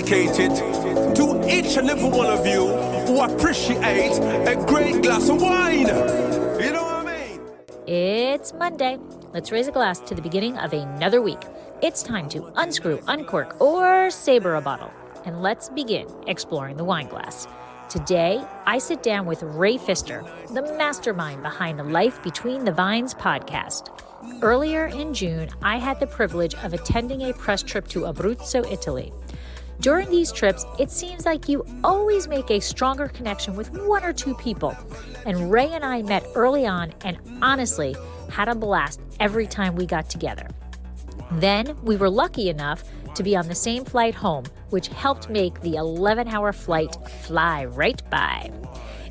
dedicated to each and every one of you who appreciate a great glass of wine. You know what I mean? It's Monday. Let's raise a glass to the beginning of another week. It's time to unscrew, uncork, or saber a bottle. And let's begin exploring the wine glass. Today, I sit down with Ray Pfister, the mastermind behind the Life Between the Vines podcast. Earlier in June, I had the privilege of attending a press trip to Abruzzo, Italy. During these trips, it seems like you always make a stronger connection with one or two people. And Ray and I met early on and honestly had a blast every time we got together. Then we were lucky enough to be on the same flight home, which helped make the 11-hour flight fly right by.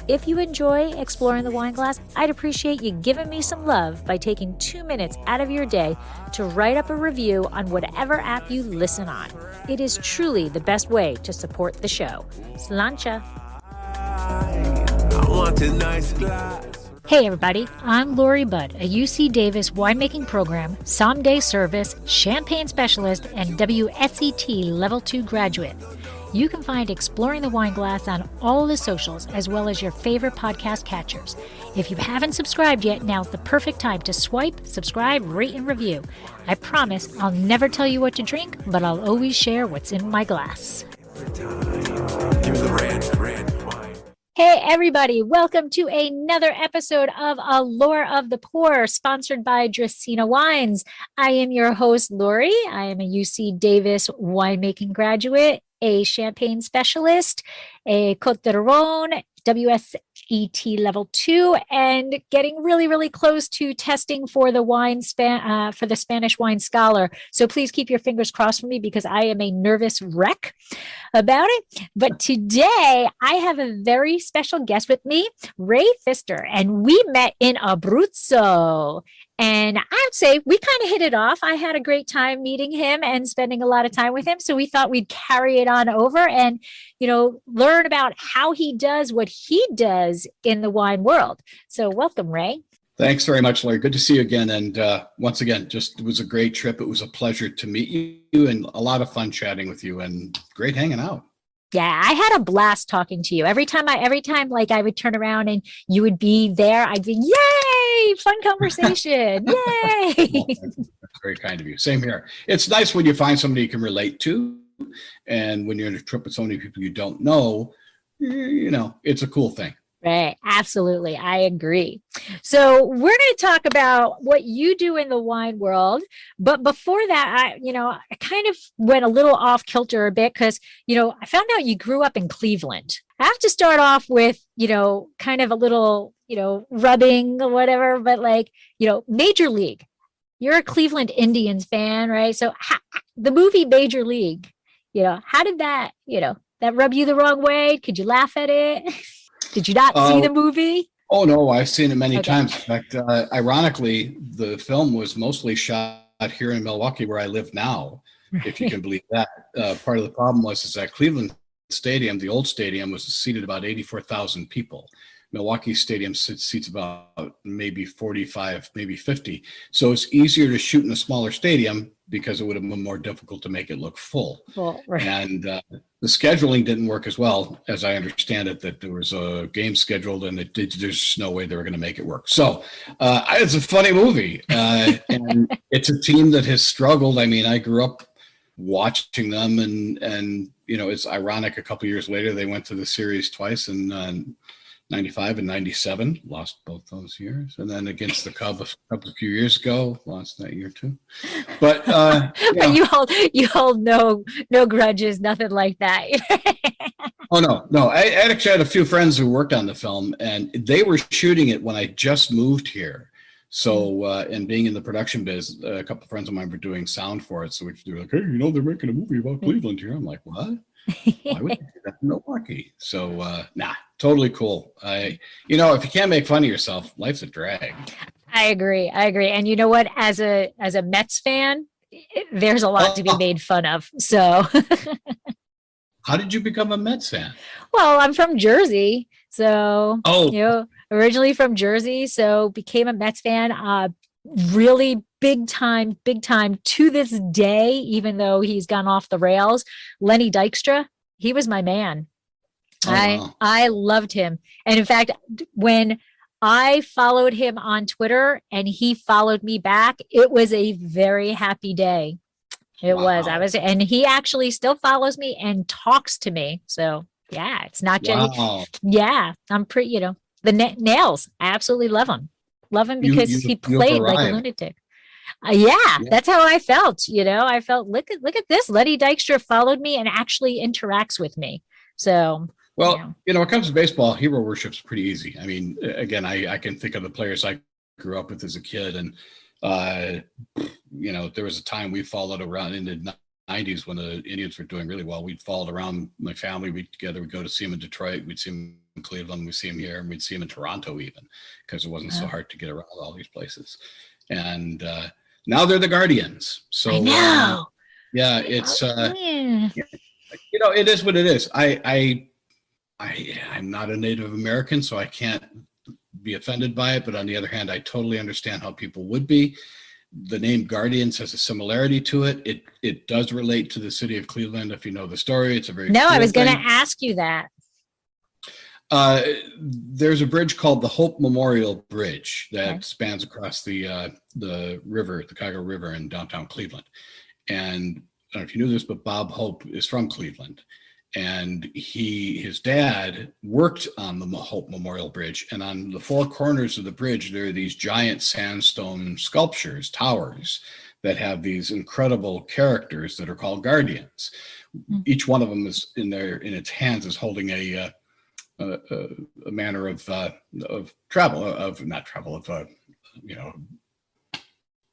If you enjoy exploring the wine glass, I'd appreciate you giving me some love by taking 2 minutes out of your day to write up a review on whatever app you listen on. It is truly the best way to support the show. Slancha. I want a nice glass. Hey everybody, I'm Lori Budd, a UC Davis winemaking program, someday service, champagne specialist, and WSET Level 2 graduate. You can find Exploring the Wine Glass on all the socials, as well as your favorite podcast catchers. If you haven't subscribed yet, now's the perfect time to swipe, subscribe, rate, and review. I promise I'll never tell you what to drink, but I'll always share what's in my glass. Give me the red wine. Hey everybody, welcome to another episode of Allure of the Poor, sponsored by Dracaena Wines. I am your host, Lori. I am a UC Davis winemaking graduate, a champagne specialist, a Côte d'Aron, WSET Level 2, and getting really close to testing for the for the Spanish Wine Scholar. So please keep your fingers crossed for me because I am a nervous wreck about it. But today I have a very special guest with me, Ray Pfister, and we met in Abruzzo. And I would say we kind of hit it off. I had a great time meeting him and spending a lot of time with him. So we thought we'd carry it on over and, learn about how he does what he does in the wine world. So welcome, Ray. Thanks very much, Larry. Good to see you again. And once again, it was a great trip. It was a pleasure to meet you and a lot of fun chatting with you and great hanging out. Yeah, I had a blast talking to you. Every time like I would turn around and you would be there, I'd be, yay, fun conversation. Yay. Well, that's very kind of you. Same here. It's nice when you find somebody you can relate to. And when you're on a trip with so many people you don't know, it's a cool thing. Right. Absolutely. I agree. So we're going to talk about what you do in the wine world. But before that, I kind of went a little off kilter a bit because, I found out you grew up in Cleveland. I have to start off with, kind of a little, rubbing or whatever, but Major League. You're a Cleveland Indians fan, right? So the movie Major League, how did that, that rub you the wrong way? Could you laugh at it? Did you not see the movie? Oh, no, I've seen it many times. In fact, ironically, the film was mostly shot here in Milwaukee, where I live now, if you can believe that. Part of the problem was that Cleveland Stadium, the old stadium, was seated about 84,000 people. Milwaukee Stadium seats about maybe 45, maybe 50. So it's easier to shoot in a smaller stadium because it would have been more difficult to make it look full. Right. And the scheduling didn't work as well, as I understand it, that there was a game scheduled and there's no way they were going to make it work. So it's a funny movie. And it's a team that has struggled. I mean, I grew up watching them and it's ironic. A couple of years later, they went to the series twice and 95 and 97, lost both those years. And then against the Cubs a few years ago, lost that year too. But but you hold no grudges, nothing like that. Oh, no. I actually had a few friends who worked on the film, and they were shooting it when I just moved here. So, and being in the production biz, a couple of friends of mine were doing sound for it. So they were like, hey, they're making a movie about Cleveland here. I'm like, what? Why would they do that in Milwaukee? So, totally cool. If you can't make fun of yourself, life's a drag. I agree. And you know what? As a Mets fan, there's a lot to be made fun of. So, how did you become a Mets fan? Well, I'm from Jersey, so originally from Jersey, so became a Mets fan. Really big time to this day, even though he's gone off the rails. Lenny Dykstra, he was my man. Oh, wow. I loved him. And in fact, when I followed him on Twitter and he followed me back, it was a very happy day. It was. Wow. And he actually still follows me and talks to me. So yeah, it's not just, Wow. yeah, I'm pretty, the nails. I absolutely love him. Love him because he you've played like a arrived. lunatic. Yeah, Yeah. that's how I felt. I felt, look at this. Letty Dykstra followed me and actually interacts with me. So, Well, when it comes to baseball, hero worship's pretty easy. I mean, again, I can think of the players I grew up with as a kid, and there was a time we followed around in the 90s when the Indians were doing really well. We'd followed around my family. We'd go to see them in Detroit. We'd see them in Cleveland. We'd see them here, and we'd see them in Toronto even, because it wasn't so hard to get around all these places. And now they're the Guardians. So I know. yeah, it's yeah. it is what it is. I'm not a Native American, so I can't be offended by it. But on the other hand, I totally understand how people would be. The name Guardians has a similarity to it. It does relate to the city of Cleveland. If you know the story, it's a very No, cool I was going to thing. ask you that. There's a bridge called the Hope Memorial Bridge that spans across the river, the Cuyahoga River in downtown Cleveland. And I don't know if you knew this, but Bob Hope is from Cleveland. And his dad worked on the Hope Memorial Bridge. And on the four corners of the bridge, there are these giant sandstone sculptures, towers, that have these incredible characters that are called guardians. Mm-hmm. Each one of them is in its hands is holding a manner of travel,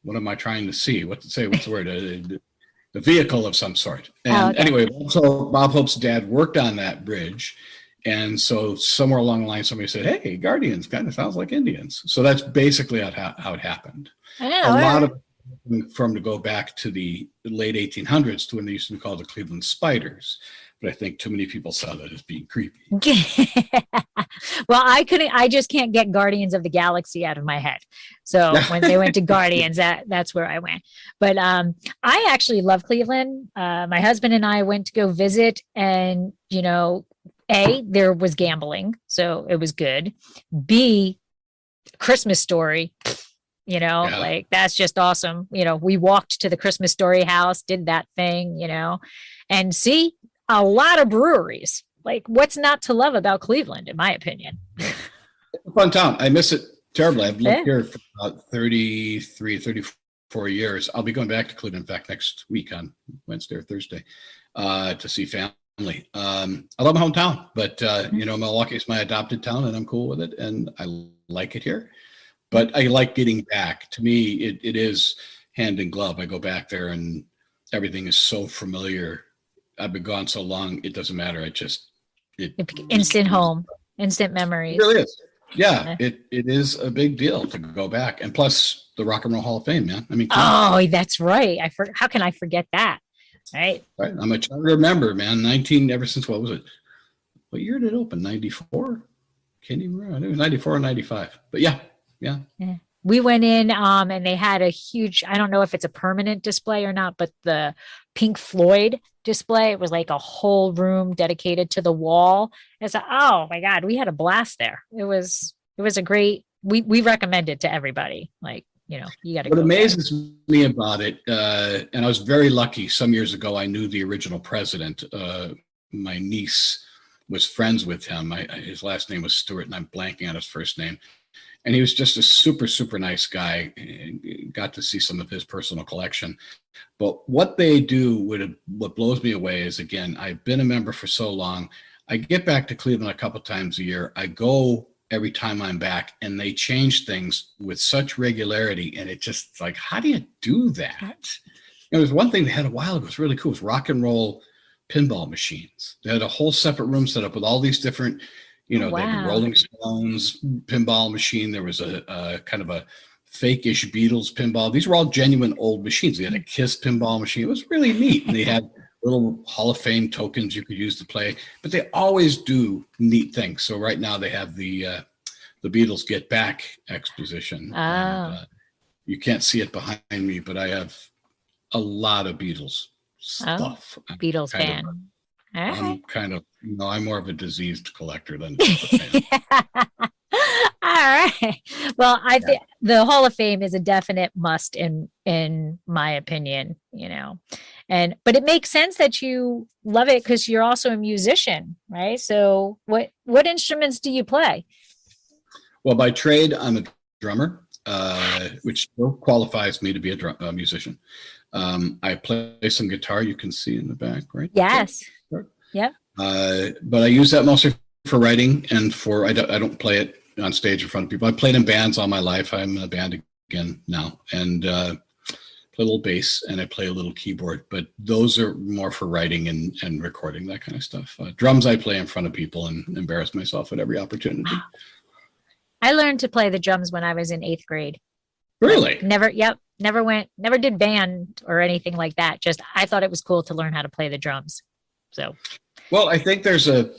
what am I trying to see? What's the word? The vehicle of some sort. And anyway, so Bob Hope's dad worked on that bridge. And so somewhere along the line, somebody said, hey, Guardians kind of sounds like Indians. So that's basically how it happened. A lot of from to go back to the late 1800s to when they used to be called the Cleveland Spiders. But I think too many people saw that as being creepy. Well, I just can't get Guardians of the Galaxy out of my head. So when they went to Guardians, that's where I went. But I actually love Cleveland. My husband and I went to go visit, and, there was gambling, so it was good. B, Christmas Story, like that's just awesome. We walked to the Christmas Story house, did that thing, and C, a lot of breweries. Like, what's not to love about Cleveland, in my opinion? It's a fun town. I miss it terribly. I've lived here for about 34 years. I'll be going back to Cleveland, in fact, next week on Wednesday or Thursday to see family. I love my hometown, but, Milwaukee is my adopted town, and I'm cool with it, and I like it here. But I like getting back. To me, it is hand in glove. I go back there, and everything is so familiar. I've been gone so long, it doesn't matter. Instant home, instant memories. It really is. Yeah, it is a big deal to go back. And plus the Rock and Roll Hall of Fame, man. I mean, that's right. How can I forget that? Right. I'm a charter member, man. Ever since, what was it? What year did it open? 94? Can't even remember. It was 94 or 95. But yeah. We went in and they had a huge, I don't know if it's a permanent display or not, but the Pink Floyd display, it was like a whole room dedicated to the wall. It's oh my God, we had a blast there. It was a great, we recommend it to everybody. Like, you got to go. What amazes me about it, and I was very lucky, some years ago, I knew the original president. My niece was friends with him. His last name was Stewart, and I'm blanking on his first name. And he was just a super, super nice guy. Got to see some of his personal collection. But what they do, what blows me away is, again, I've been a member for so long. I get back to Cleveland a couple times a year. I go every time I'm back, and they change things with such regularity. And it just like, how do you do that? There's one thing they had a while ago. It was really cool. It was rock and roll pinball machines. They had a whole separate room set up with all these different, they had the Rolling Stones pinball machine. There was a kind of a fake-ish Beatles pinball. These were all genuine old machines. They had a Kiss pinball machine. It was really neat. And they had little Hall of Fame tokens you could use to play. But they always do neat things. So right now they have the Beatles Get Back exposition. And, you can't see it behind me, but I have a lot of Beatles Oh, stuff. Beatles fan. All right. I'm kind of, I'm more of a diseased collector than just a fan. All right. Well, I think the Hall of Fame is a definite must in my opinion, but it makes sense that you love it because you're also a musician, right? So what instruments do you play? Well, by trade, I'm a drummer, which still qualifies me to be a musician. I play some guitar. You can see in the back, right? Yes. Yep. But I use that mostly for writing and I don't play it on stage in front of people. I played in bands all my life. I'm in a band again now, and play a little bass and I play a little keyboard. But those are more for writing and recording, that kind of stuff. Drums I play in front of people and embarrass myself at every opportunity. I learned to play the drums when I was in 8th grade. Really? Never did band or anything like that. Just I thought it was cool to learn how to play the drums. So, well, I think there's a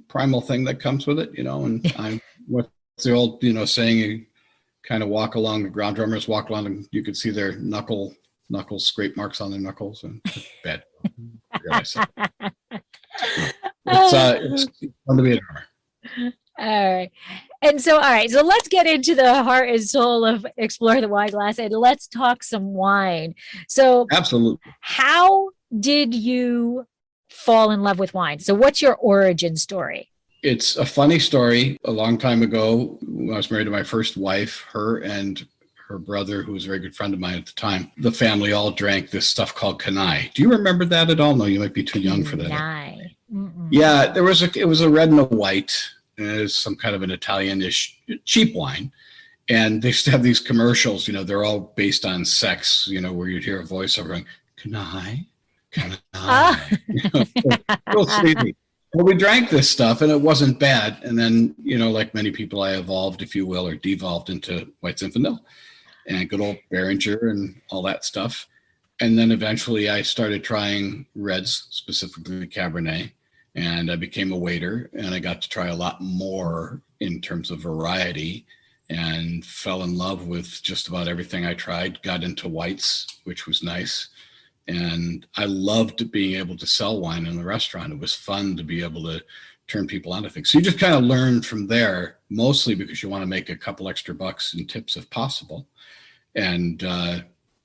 primal thing that comes with it, and what's the old, saying, you kind of walk along, the ground drummers walk along and you could see their knuckle scrape marks on their knuckles, and bad. It's fun to be a drummer. All right. And so, all right. So let's get into the heart and soul of Explore the Wine Glass, and let's talk some wine. So absolutely. How did you fall in love with wine? So what's your origin story? It's a funny story. A long time ago, when I was married to my first wife, her and her brother, who was a very good friend of mine at the time, the family all drank this stuff called Canai. Do you remember that at all? No, you might be too young for that. Canai. Yeah, it was a red and a white. It's some kind of an Italian-ish cheap wine. And they used to have these commercials, they're all based on sex, where you'd hear a voiceover going, Canai, Canai. Real sleazy. Well, we drank this stuff and it wasn't bad. And then, like many people, I evolved, if you will, or devolved into White Zinfandel and good old Behringer and all that stuff. And then eventually I started trying reds, specifically Cabernet, and I became a waiter and I got to try a lot more in terms of variety and fell in love with just about everything I tried, got into whites, which was nice. And I loved being able to sell wine in the restaurant. It was fun to be able to turn people onto things. So you just kind of learn from there, mostly because you want to make a couple extra bucks in tips if possible. And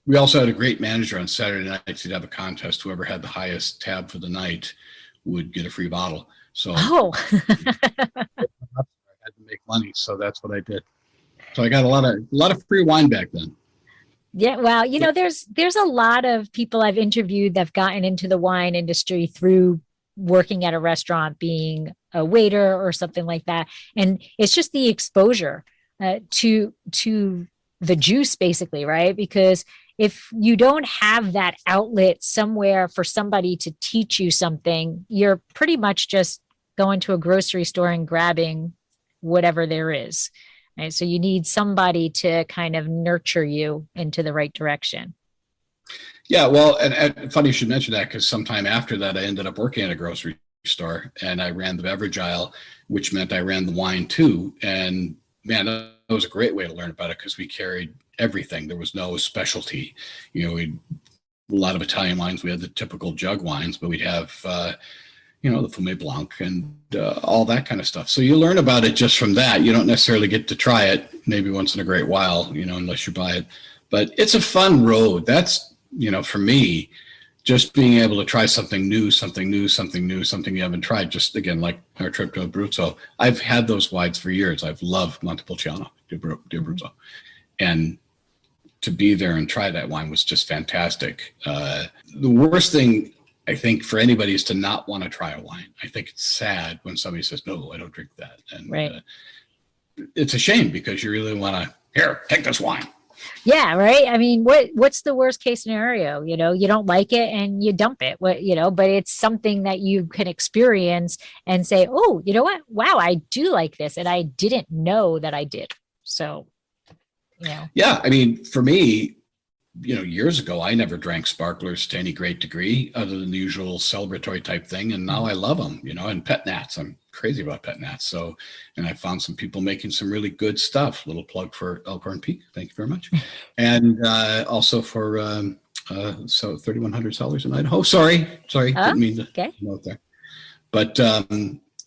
we also had a great manager on Saturday nights. He'd have a contest. Whoever had the highest tab for the night would get a free bottle. So I had to make money. So that's what I did. So I got a lot of free wine back then. Yeah, well, there's a lot of people I've interviewed that've gotten into the wine industry through working at a restaurant, being a waiter or something like that. And it's just the exposure to the juice, basically, right? Because if you don't have that outlet somewhere for somebody to teach you something, you're pretty much just going to a grocery store and grabbing whatever there is. Right? So you need somebody to kind of nurture you into the right direction. Yeah, well, and funny you should mention that, because sometime after that, I ended up working at a grocery store and I ran the beverage aisle, which meant I ran the wine too. And man, that was a great way to learn about it because we carried everything. There was no specialty. We a lot of Italian wines. We had the typical jug wines, but we'd have the Fumé Blanc and all that kind of stuff. So you learn about it just from that. You don't necessarily get to try it maybe once in a great while, unless you buy it. But it's a fun road. That's, for me, just being able to try something new, something you haven't tried. Just again, like our trip to Abruzzo. I've had those wines for years. I've loved Montepulciano di Abruzzo. And to be there and try that wine was just fantastic. The worst thing, I think, for anybody is to not want to try a wine. I think it's sad when somebody says, no, I don't drink that. And right. It's a shame because you really want to, here, take this wine. Yeah, right. I mean, what's the worst case scenario? You don't like it and you dump it. But it's something that you can experience and say, oh, you know what? Wow, I do like this. And I didn't know that I did. So, Yeah, I mean, for me, years ago, I never drank sparklers to any great degree other than the usual celebratory type thing. And now I love them, and pet nats. I'm crazy about pet nats. So, and I found some people making some really good stuff. Little plug for Elkhorn Peak. Thank you very much. And also for so 3,100 sellers in Idaho. Sorry. Didn't mean to note there. But,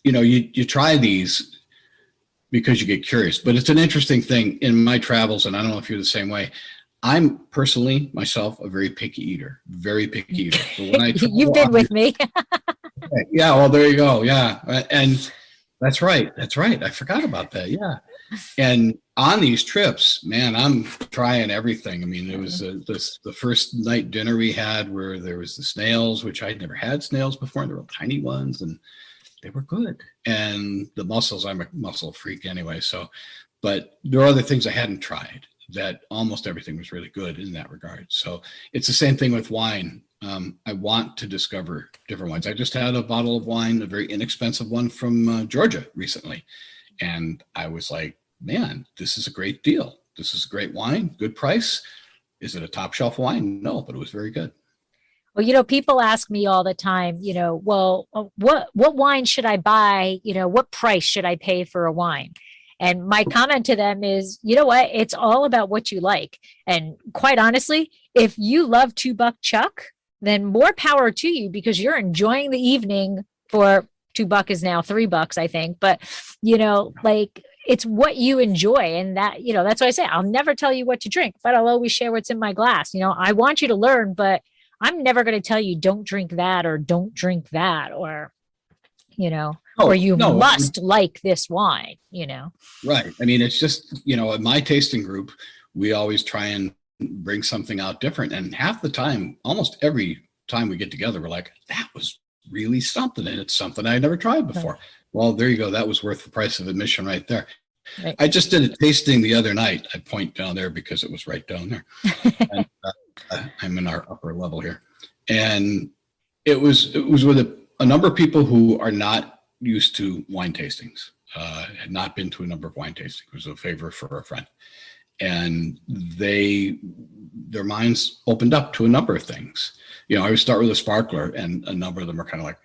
you try these because you get curious. But it's an interesting thing in my travels, and I don't know if you're the same way. I'm personally, myself, a very picky eater. Very picky eater. But when I travel, you've been with me. Yeah, well, there you go. Yeah. And that's right. I forgot about that. Yeah. And on these trips, man, I'm trying everything. I mean, it was the first night dinner we had where there was the snails, which I'd never had snails before. And they were tiny ones, and they were good. And the mussels, I'm a mussel freak anyway. So, but there are other things I hadn't tried. That almost everything was really good in that regard. So it's the same thing with wine. I want to discover different wines. I just had a bottle of wine, a very inexpensive one from Georgia recently. And I was like, man, this is a great deal. This is a great wine, good price. Is it a top shelf wine? No, but it was very good. Well, people ask me all the time, what wine should I buy? What price should I pay for a wine? And my comment to them is, you know what? It's all about what you like. And quite honestly, if you love $2 Chuck, then more power to you because you're enjoying the evening for $2 is now $3, I think. But, it's what you enjoy. And that's why I say, I'll never tell you what to drink, but I'll always share what's in my glass. I want you to learn, but I'm never going to tell you don't drink that or don't drink that or, or you must like this wine, Right. I mean, it's just, at my tasting group, we always try and bring something out different. And half the time, almost every time we get together, we're like, that was really something. And it's something I never tried before. Right. Well, there you go. That was worth the price of admission right there. Right. I just did a tasting the other night. I point down there because it was right down there. And, I'm in our upper level here. And it was with a number of people who are not used to wine tastings, had not been to a number of wine tastings. It was a favor for a friend. And their minds opened up to a number of things. I would start with a sparkler, and a number of them are kind of like,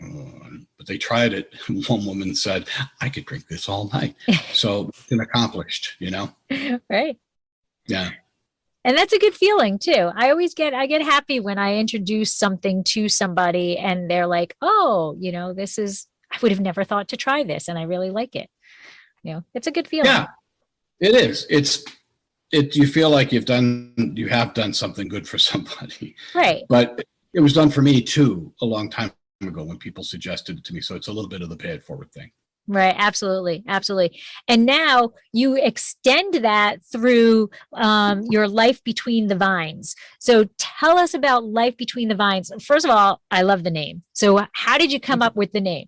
but they tried it. One woman said, I could drink this all night. So it's been accomplished, Right. Yeah. And that's a good feeling too. I get happy when I introduce something to somebody and they're like, oh, I would have never thought to try this. And I really like it. It's a good feeling. Yeah, it is. You feel like you have done something good for somebody. Right. But it was done for me too, a long time ago when people suggested it to me. So it's a little bit of the pay it forward thing. Right. Absolutely. Absolutely. And now you extend that through your Life Between the Vines. So tell us about Life Between the Vines. First of all, I love the name. So how did you come up with the name?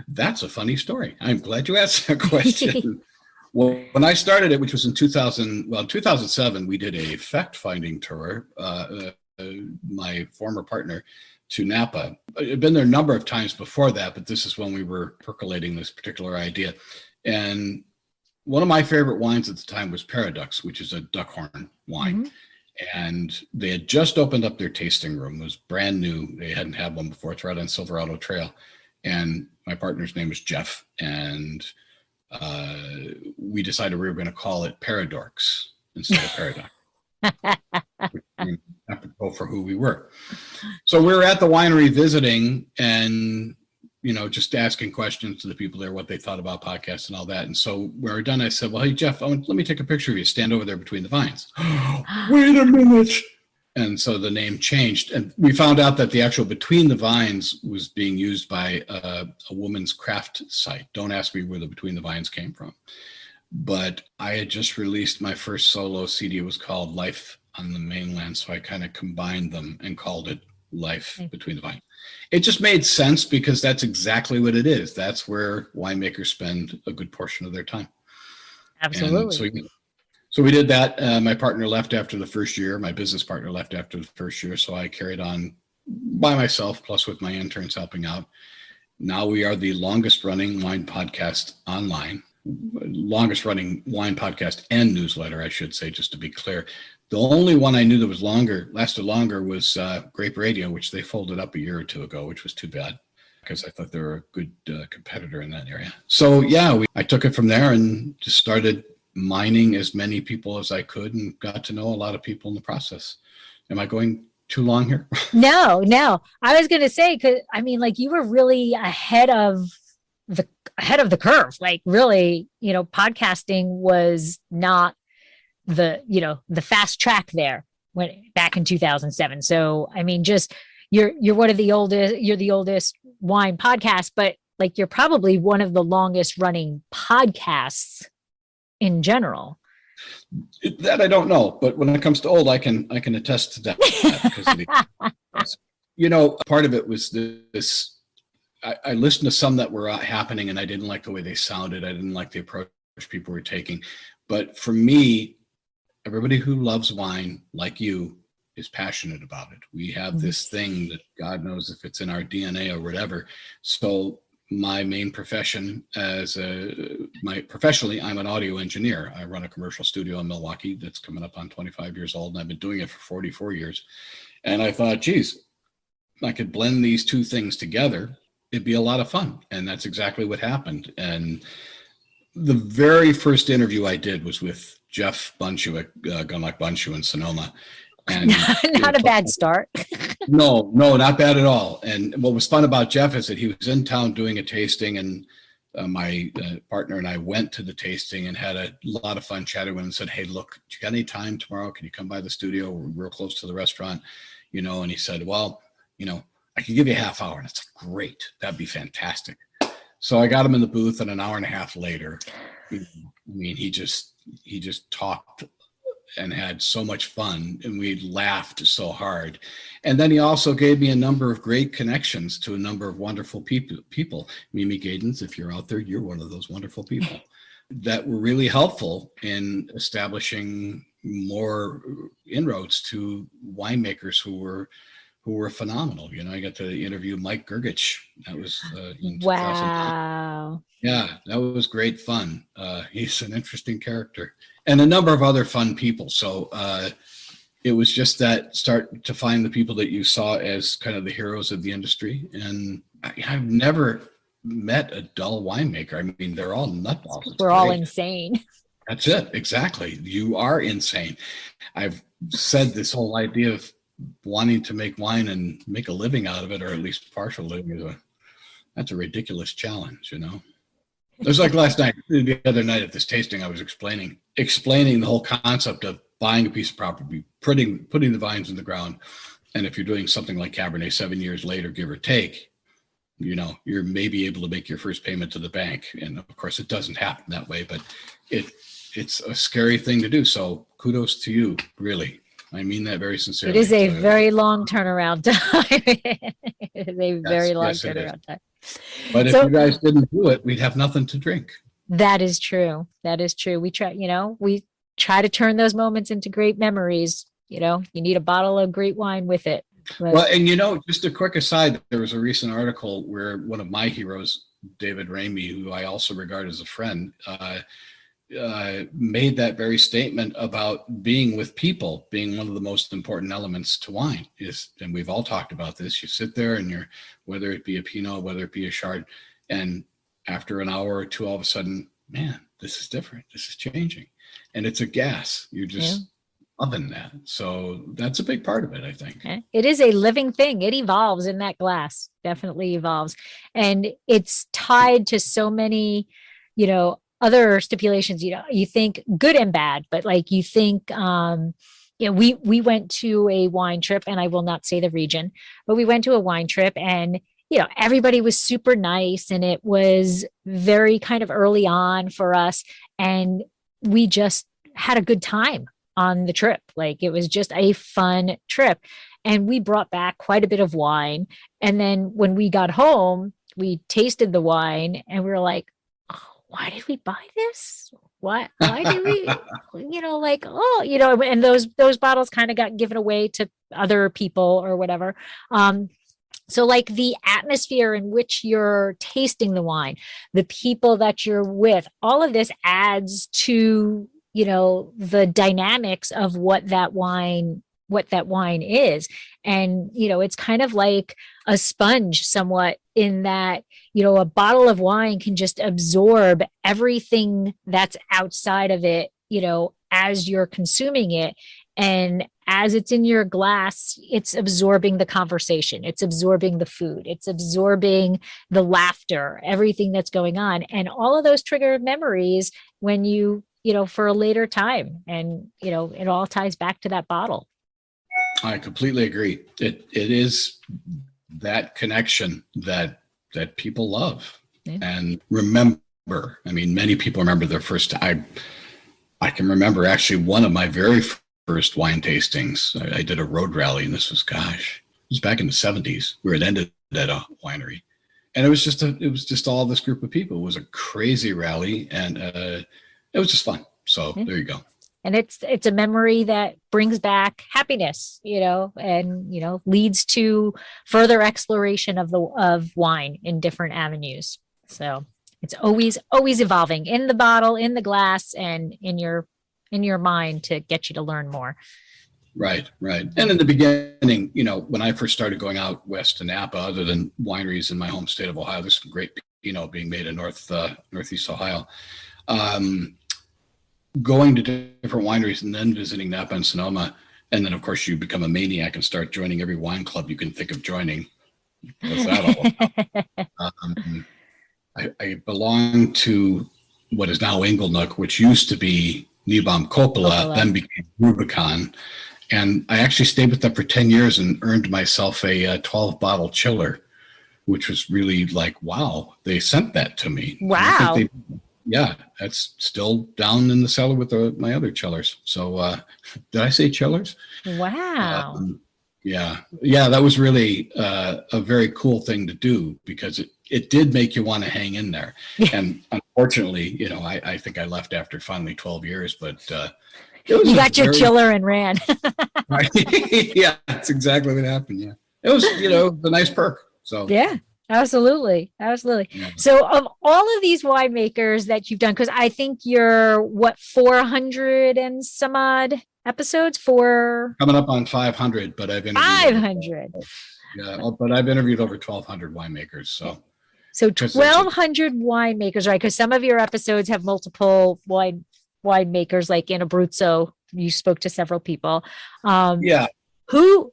That's a funny story. I'm glad you asked that question. Well, when I started it, which was in 2007, we did a fact-finding tour, my former partner, to Napa. I'd been there a number of times before that, but this is when we were percolating this particular idea. And one of my favorite wines at the time was Paradox, which is a duckhorn wine. Mm-hmm. And they had just opened up their tasting room. It was brand new. They hadn't had one before. It's right on Silverado Trail. And my partner's name was Jeff. And we decided we were going to call it Paradorks instead of Paradox. Apropos for who we were. So we were at the winery visiting and, just asking questions to the people there, what they thought about podcasts and all that. And so when we were done, I said, well, hey, Jeff, let me take a picture of you. Stand over there between the vines. Wait a minute. And so the name changed. And we found out that the actual Between the Vines was being used by a woman's craft site. Don't ask me where the Between the Vines came from. But I had just released my first solo CD. It was called Life on the Mainland. So I kind of combined them and called it Life Between the Vines. It just made sense because that's exactly what it is. That's where winemakers spend a good portion of their time. Absolutely. So we did that. My partner left after the first year. My business partner left after the first year. So I carried on by myself, plus with my interns helping out. Now we are the longest running wine podcast online. Longest running wine podcast and newsletter, I should say, just to be clear. The only one I knew that was lasted longer was Grape Radio, which they folded up a year or two ago, which was too bad because I thought they were a good competitor in that area. So yeah, I took it from there and just started mining as many people as I could and got to know a lot of people in the process. Am I going too long here? No, no. I was going to say, cause I mean, like you were really ahead of the curve. Like really, podcasting was not the fast track there when back in 2007. So, I mean, just you're one of the oldest, you're the oldest wine podcast, but like you're probably one of the longest running podcasts in general. That I don't know, but when it comes to old, I can attest to that. Part of it was this. I listened to some that were happening, and I didn't like the way they sounded. I didn't like the approach people were taking. But for me, everybody who loves wine, like you, is passionate about it. We have this thing that God knows if it's in our DNA or whatever. So my main profession professionally, I'm an audio engineer. I run a commercial studio in Milwaukee that's coming up on 25 years old, and I've been doing it for 44 years. And I thought, geez, I could blend these two things together. It'd be a lot of fun. And that's exactly what happened. And the very first interview I did was with Jeff Bunshu at Gunlock Bunshu in Sonoma. And not a bad start. No, not bad at all. And what was fun about Jeff is that he was in town doing a tasting, and my partner and I went to the tasting and had a lot of fun chatting with him and said, hey, look, you got any time tomorrow? Can you come by the studio? We're real close to the restaurant, and he said, well, I can give you a half hour. And it's great. That'd be fantastic. So I got him in the booth, and an hour and a half later, he just talked and had so much fun, and we laughed so hard. And then he also gave me a number of great connections to a number of wonderful people. Mimi Gaydens, if you're out there, you're one of those wonderful people that were really helpful in establishing more inroads to winemakers who were phenomenal. I got to interview Mike Gergich. That was in 2009. Wow. Yeah, that was great fun. He's an interesting character, and a number of other fun people. So it was just that start to find the people that you saw as kind of the heroes of the industry. And I've never met a dull winemaker. I mean, they're all nutballs. We're all insane. That's it. Exactly. You are insane. I've said this whole idea of wanting to make wine and make a living out of it, or at least partial living, that's a ridiculous challenge, It was like the other night at this tasting, I was explaining the whole concept of buying a piece of property, putting the vines in the ground. And if you're doing something like Cabernet 7 years later, give or take, you're maybe able to make your first payment to the bank. And of course it doesn't happen that way, but it's a scary thing to do. So kudos to you, really. I mean that very sincerely. It is a very long turnaround time. It is a very long turnaround time. But if you guys didn't do it, we'd have nothing to drink. That is true. That is true. We try to turn those moments into great memories. You need a bottle of great wine with it. But... Well, and just a quick aside, there was a recent article where one of my heroes, David Remy, who I also regard as a friend, made that very statement about being with people being one of the most important elements to wine and we've all talked about this. You sit there and whether it be a Pinot, whether it be a Chard, and after an hour or two, all of a sudden, man, this is different. This is changing. And it's a gas. You're just loving that. So that's a big part of it, I think. It is a living thing. It evolves in that glass, definitely evolves. And it's tied to so many, other stipulations, you think good and bad, but like you think, we went to a wine trip, and I will not say the region, but we went to a wine trip, and everybody was super nice, and it was very kind of early on for us, and we just had a good time on the trip. Like it was just a fun trip, and we brought back quite a bit of wine. And then when we got home, we tasted the wine, and we were like, why did we buy this? Why did we, and those bottles kind of got given away to other people or whatever. So like the atmosphere in which you're tasting the wine, the people that you're with, all of this adds to the dynamics of what that wine is. And, it's kind of like a sponge somewhat, in that, a bottle of wine can just absorb everything that's outside of it, as you're consuming it. And as it's in your glass, it's absorbing the conversation, it's absorbing the food, it's absorbing the laughter, everything that's going on. And all of those trigger memories when for a later time. And, it all ties back to that bottle. I completely agree. It is that connection that people love and remember. I mean, many people remember their first time. I can remember actually one of my very first wine tastings. I did a road rally, and this was, it was back in the 70s, where it ended at a winery. And it was just all this group of people. It was a crazy rally, and it was just fun. So there you go. And it's a memory that brings back happiness, and leads to further exploration of wine in different avenues. So it's always evolving in the bottle, in the glass, and in your mind to get you to learn more. Right. And in the beginning, when I first started going out west to Napa, other than wineries in my home state of Ohio, there's some great Pinot being made in Northeast Ohio. Going to different wineries and then visiting Napa and Sonoma. And then, of course, you become a maniac and start joining every wine club you can think of joining. What's that all about? I belong to what is now Inglenook, which used to be Niebaum Coppola, then became Rubicon. And I actually stayed with them for 10 years and earned myself a 12-bottle chiller, which was really like, wow, they sent that to me. Wow. Yeah, that's still down in the cellar with my other chillers. So did I say chillers? Wow. Yeah, that was really a very cool thing to do, because it did make you want to hang in there. And unfortunately, I think I left after finally 12 years, but you got your chiller and ran. Yeah, that's exactly what happened. Yeah, it was, a nice perk. So yeah. Absolutely. Yeah. So of all of these winemakers that you've done, because I think you're 400 and some odd episodes coming up on 500, but I've interviewed 500. But I've interviewed over 1,200 winemakers. So 1,200 winemakers, right? Because some of your episodes have multiple winemakers, like in Abruzzo, you spoke to several people. Who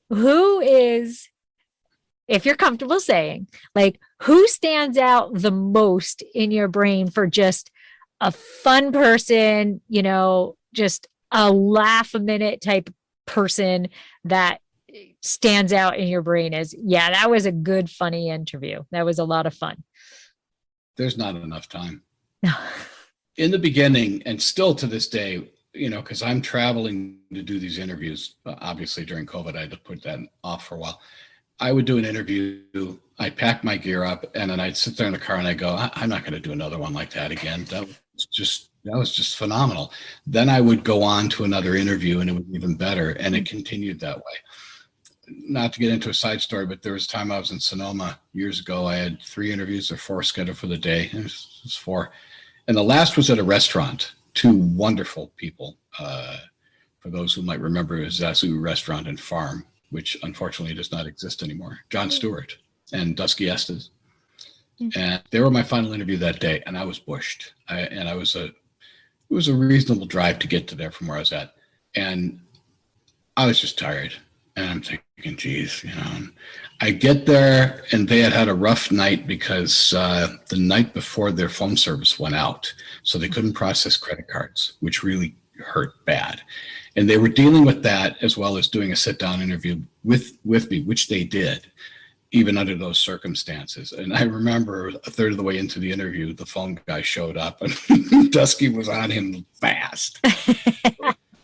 is, if you're comfortable saying, like, who stands out the most in your brain for just a fun person, just a laugh a minute type person that stands out in your brain as, yeah, that was a good, funny interview. That was a lot of fun. There's not enough time. In the beginning, and still to this day, because I'm traveling to do these interviews, obviously during COVID, I had to put that off for a while. I would do an interview, I'd pack my gear up, and then I'd sit there in the car and I'd go, I'm not going to do another one like that again. That was just phenomenal. Then I would go on to another interview, and it was even better. And it continued that way. Not to get into a side story, but there was a time I was in Sonoma years ago. I had 3 interviews or 4 scheduled for the day. It was 4. And the last was at a restaurant. 2 wonderful people. For those who might remember, it was Zazu Restaurant and Farm, which unfortunately does not exist anymore. John Stewart and Dusky Estes. And they were my final interview that day, and I was bushed. It was a reasonable drive to get to there from where I was at. And I was just tired. And I'm thinking, geez, and I get there, and they had a rough night because the night before their phone service went out. So they couldn't process credit cards, which really hurt bad. And they were dealing with that as well as doing a sit-down interview with me, which they did, even under those circumstances. And I remember a third of the way into the interview, the phone guy showed up, and Dusky was on him fast.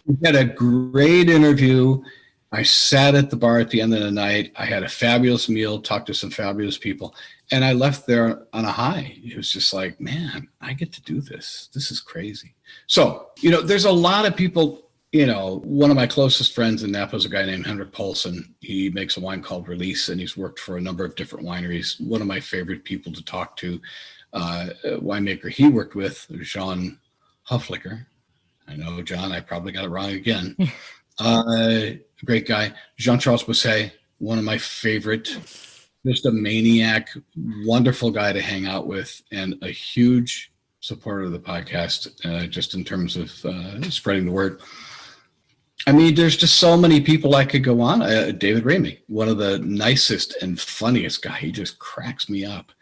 We had a great interview. I sat at the bar at the end of the night. I had a fabulous meal, talked to some fabulous people, and I left there on a high. It was just like, man, I get to do this. This is crazy. So, there's a lot of people. One of my closest friends in Napa is a guy named Henrik Poulsen. He makes a wine called Release, and he's worked for a number of different wineries. One of my favorite people to talk to, a winemaker he worked with, Jean Hufflicker. I know, John, I probably got it wrong again. Great guy. Jean-Charles Bousset, one of my favorite, just a maniac, wonderful guy to hang out with, and a huge supporter of the podcast, just in terms of spreading the word. I mean, there's just so many people I could go on. David Remy, one of the nicest and funniest guy. He just cracks me up.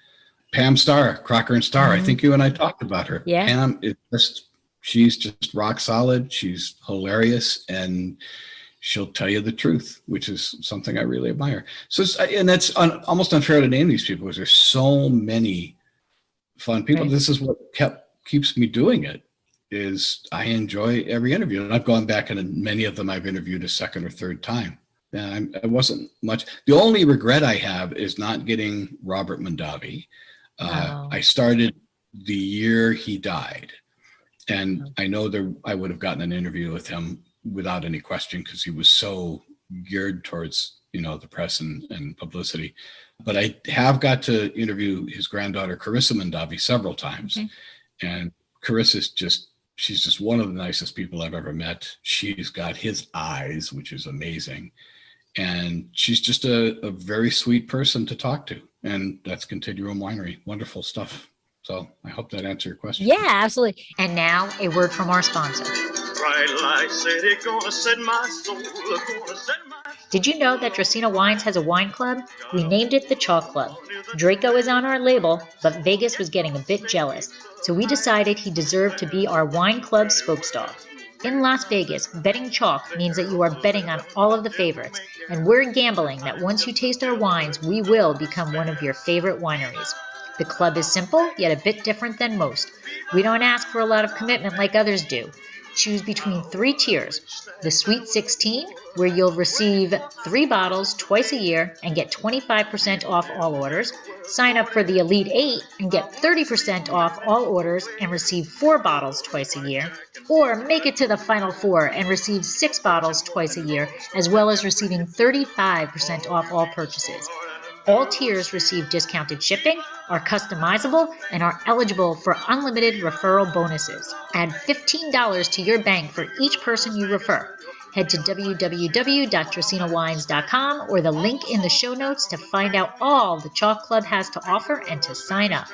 Pam Starr, Crocker and Starr. I think you and I talked about her. Yeah. Pam is she's just rock solid. She's hilarious, and she'll tell you the truth, which is something I really admire. So, and that's almost unfair to name these people because there's so many fun people. Right. This is what keeps me doing it. Is I enjoy every interview, and I've gone back, and many of them I've interviewed a second or third time. And I wasn't much. The only regret I have is not getting Robert Mondavi. I started the year he died, and I know I would have gotten an interview with him without any question because he was so geared towards the press and publicity. But I have got to interview his granddaughter Carissa Mondavi several times, and Carissa's she's just one of the nicest people I've ever met. She's got his eyes, which is amazing. And she's just a very sweet person to talk to. And that's Continuum Winery. Wonderful stuff. So I hope that answered your question. Yeah, absolutely. And now a word from our sponsor. Did you know that Dracaena Wines has a wine club? We named it the Chalk Club. Draco is on our label, but Vegas was getting a bit jealous. So we decided he deserved to be our wine club spokesdog. In Las Vegas, betting chalk means that you are betting on all of the favorites, and we're gambling that once you taste our wines, we will become one of your favorite wineries. The club is simple, yet a bit different than most. We don't ask for a lot of commitment like others do. Choose between 3 tiers. The Sweet 16, where you'll receive 3 bottles twice a year and get 25% off all orders. Sign up for the Elite 8 and get 30% off all orders and receive 4 bottles twice a year. Or make it to the Final 4 and receive 6 bottles twice a year, as well as receiving 35% off all purchases. All tiers receive discounted shipping, are customizable, and are eligible for unlimited referral bonuses. Add $15 to your bank for each person you refer. Head to www.dracenawines.com or the link in the show notes to find out all the Chalk Club has to offer and to sign up.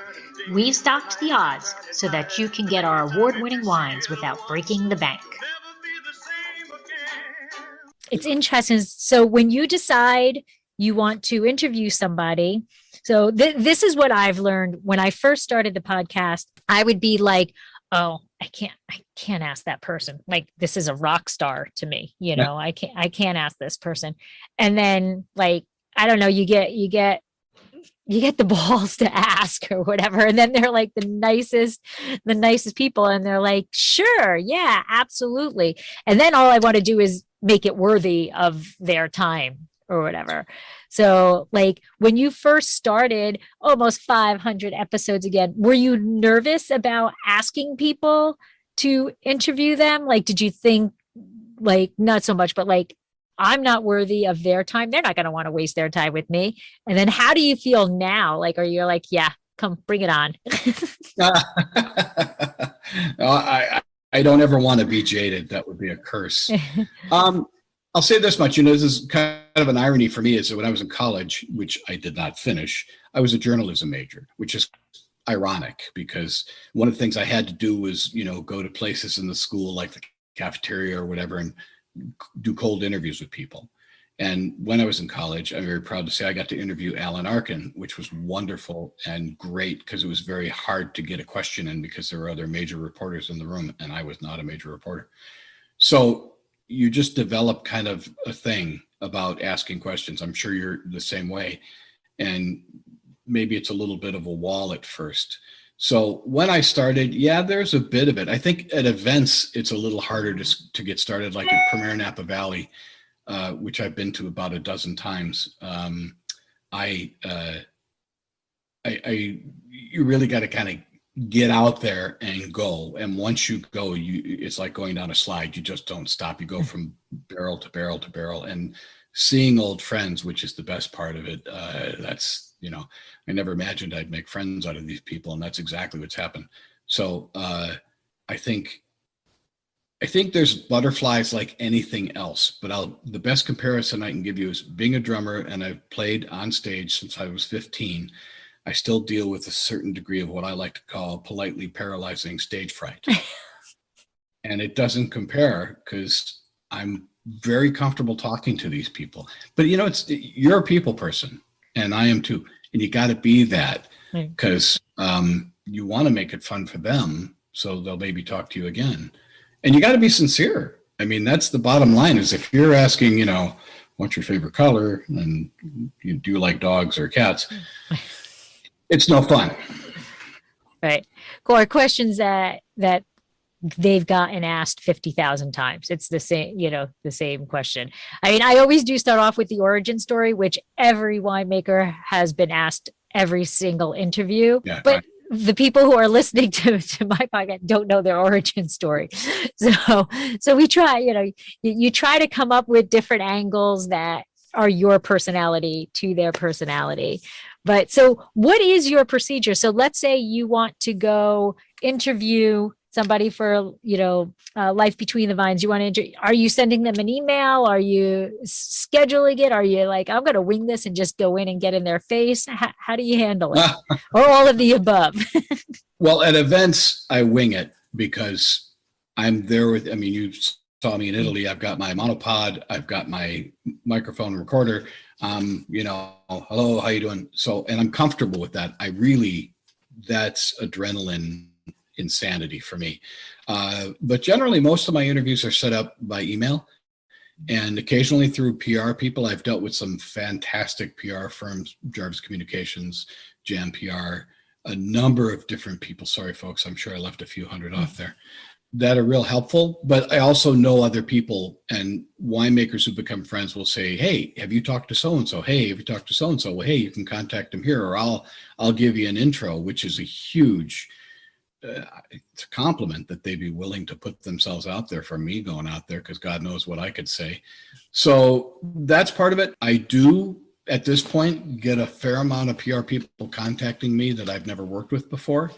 We've stocked the odds so that you can get our award-winning wines without breaking the bank. It's interesting. So when you decide you want to interview somebody. So this is what I've learned. When I first started the podcast, I would be like, oh, I can't ask that person. Like, this is a rock star to me. I can't ask this person. And then, like, I don't know, you get the balls to ask or whatever. And then they're like the nicest people. And they're like, sure. Yeah, absolutely. And then all I want to do is make it worthy of their time or whatever. So, like, when you first started almost 500 episodes again, were you nervous about asking people to interview them? Like, did you think, like, not so much, but like, I'm not worthy of their time. They're not going to want to waste their time with me. And then how do you feel now? Like, are you like, yeah, come bring it on? I don't ever want to be jaded. That would be a curse. I'll say this much, this is kind of an irony for me, is that when I was in college, which I did not finish, I was a journalism major, which is ironic because one of the things I had to do was, go to places in the school like the cafeteria or whatever and do cold interviews with people. And when I was in college, I'm very proud to say I got to interview Alan Arkin, which was wonderful and great because it was very hard to get a question in because there were other major reporters in the room and I was not a major reporter. So you just develop kind of a thing about asking questions. I'm sure you're the same way. And maybe it's a little bit of a wall at first. So when I started, yeah, there's a bit of it. I think at events, it's a little harder to get started, like at Premier Napa Valley, which I've been to about a dozen times. You really got to kind of get out there and go. And once you go, it's like going down a slide. You just don't stop. You go from barrel to barrel to barrel and seeing old friends, which is the best part of it. That's, I never imagined I'd make friends out of these people. And that's exactly what's happened. So I think I think there's butterflies like anything else, but the best comparison I can give you is being a drummer, and I've played on stage since I was 15. I still deal with a certain degree of what I like to call politely paralyzing stage fright. And it doesn't compare because I'm very comfortable talking to these people. But you're a people person, and I am too. And you got to be that because you want to make it fun for them, so they'll maybe talk to you again. And you got to be sincere. I mean, that's the bottom line, is if you're asking, what's your favorite color, and you do like dogs or cats, it's no fun. Right. Or questions that they've gotten asked 50,000 times. It's the same, the same question. I mean, I always do start off with the origin story, which every winemaker has been asked every single interview. Yeah, but the people who are listening to my podcast don't know their origin story. So we try, you try to come up with different angles that are your personality to their personality. But so what is your procedure? So let's say you want to go interview somebody for, Life Between the Vines. You want to, are you sending them an email? Are you scheduling it? Are you like, I'm going to wing this and just go in and get in their face? How do you handle it? Or all of the above? Well, at events, I wing it because I'm there with, you saw me in Italy. I've got my monopod. I've got my microphone recorder. Hello, how you doing? So, and I'm comfortable with that. That's adrenaline insanity for me. But generally, most of my interviews are set up by email, and occasionally through PR people. I've dealt with some fantastic PR firms, Jarvis Communications, Jam PR, a number of different people. Sorry, folks, I'm sure I left a few hundred off there, that are real helpful. But I also know other people, and winemakers who become friends will say, hey, have you talked to so-and-so? Hey, have you talked to so-and-so? Well, hey, you can contact them here, or I'll give you an intro, which is a huge it's a compliment that they'd be willing to put themselves out there for me going out there, because God knows what I could say. So that's part of it. I do, at this point, get a fair amount of PR people contacting me that I've never worked with before,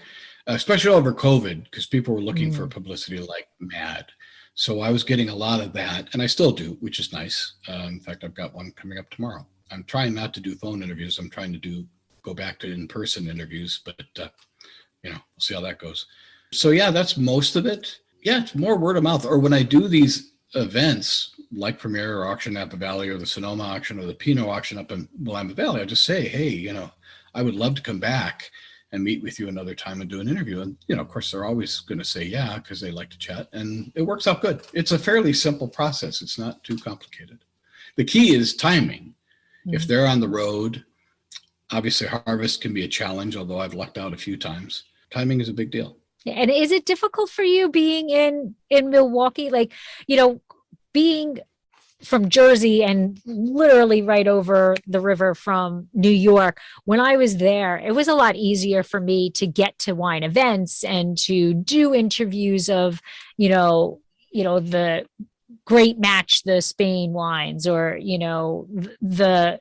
especially over COVID, because people were looking for publicity like mad. So I was getting a lot of that, and I still do, which is nice. In fact, I've got one coming up tomorrow. I'm trying not to do phone interviews. I'm trying to go back to in-person interviews, but we'll see how that goes. So yeah, that's most of it. Yeah, it's more word of mouth. Or when I do these events like Premiere or Auction Napa Valley or the Sonoma auction or the Pinot auction up in Willamette Valley, I just say, hey, I would love to come back and meet with you another time and do an interview. And, of course, they're always going to say, yeah, because they like to chat. And it works out good. It's a fairly simple process. It's not too complicated. The key is timing. Mm-hmm. If they're on the road, obviously harvest can be a challenge, although I've lucked out a few times. Timing is a big deal. And is it difficult for you being in Milwaukee? Like, being from Jersey and literally right over the river from New York, when I was there, it was a lot easier for me to get to wine events and to do interviews of, the great match, the Spain wines, or, the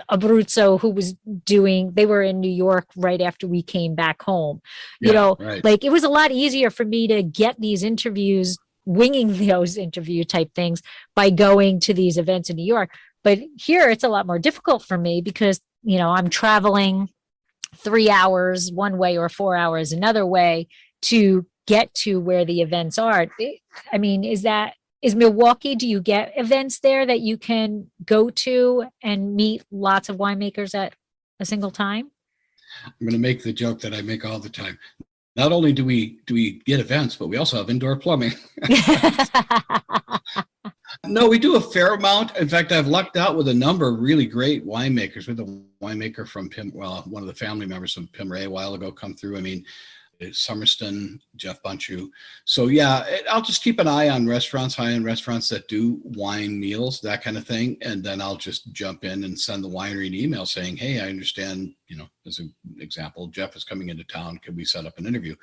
Abruzzo who was they were in New York right after we came back home. Right. Like it was a lot easier for me to get these interviews, winging those interview type things by going to these events in New York. But here it's a lot more difficult for me because, I'm traveling 3 hours one way or 4 hours another way to get to where the events are. I mean, is Milwaukee, do you get events there that you can go to and meet lots of winemakers at a single time? I'm going to make the joke that I make all the time. Not only do we get events, but we also have indoor plumbing. No, we do a fair amount. In fact, I've lucked out with a number of really great winemakers. We had a winemaker from one of the family members from Pimray a while ago come through. I mean, Summerston, Jeff Bunchu. So yeah, I'll just keep an eye on restaurants, high-end restaurants that do wine meals, that kind of thing. And then I'll just jump in and send the winery an email saying, hey, I understand, as an example, Jeff is coming into town. Can we set up an interview?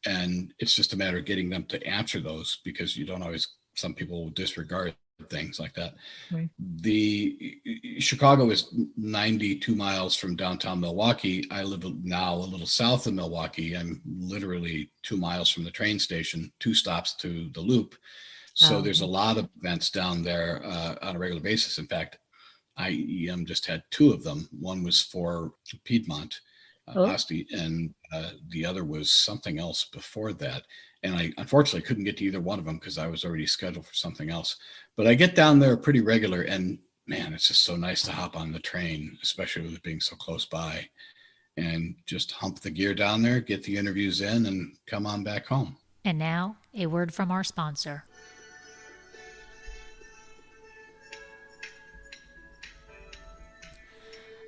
And it's just a matter of getting them to answer those, because you don't always, some people will disregard things like that. Right. The Chicago is 92 miles from downtown Milwaukee. I live now a little south of Milwaukee. I'm literally 2 miles from the train station, 2 stops to the Loop. So there's a lot of events down there on a regular basis. In fact, IEM just had 2 of them. One was for Piedmont, Asti, and the other was something else before that. And I unfortunately couldn't get to either one of them because I was already scheduled for something else. But I get down there pretty regular, and man, it's just so nice to hop on the train, especially with it being so close by, and just hump the gear down there, get the interviews in, and come on back home. And now, a word from our sponsor.